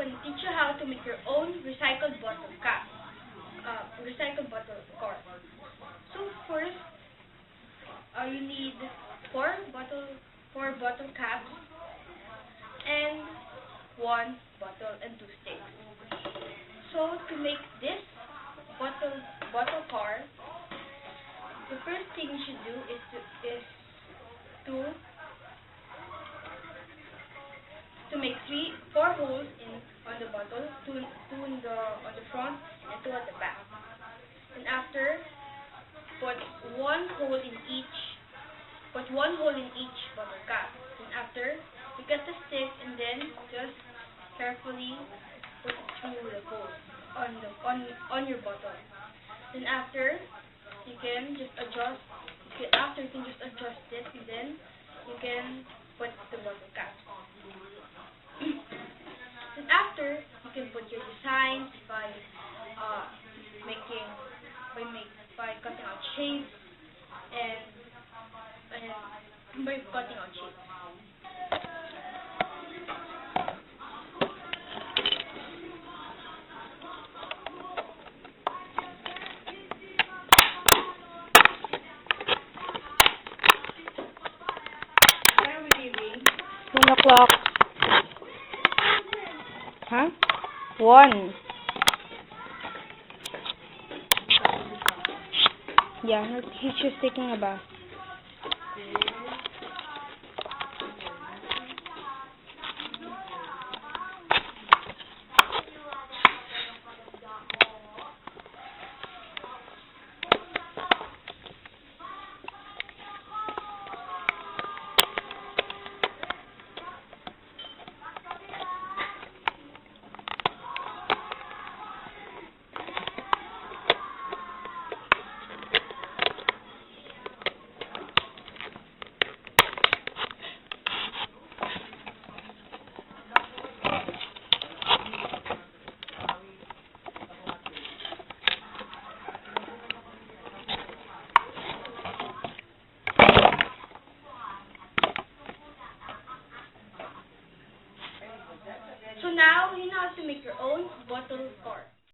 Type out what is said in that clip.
gonna teach you how to make your own recycled bottle cap, recycled bottle cork. So first, you need four bottle caps and one bottle and two sticks. So to make this bottle cork, the first thing you should do is to make four holes on the bottle, two on the front and two at the back. And after, put one hole in each bottle cap. And after, you get the stick and then just carefully put it through the hole on your bottle. Then after, you can just adjust. After you can just adjust it, and then you can put the bottle cap. And after, you can put your designs by cutting out shapes and by cutting out shapes. When are we leaving? 1 o'clock. Huh? 1. Yeah, he's just taking a bath. So now you know how to make your own bottle cork.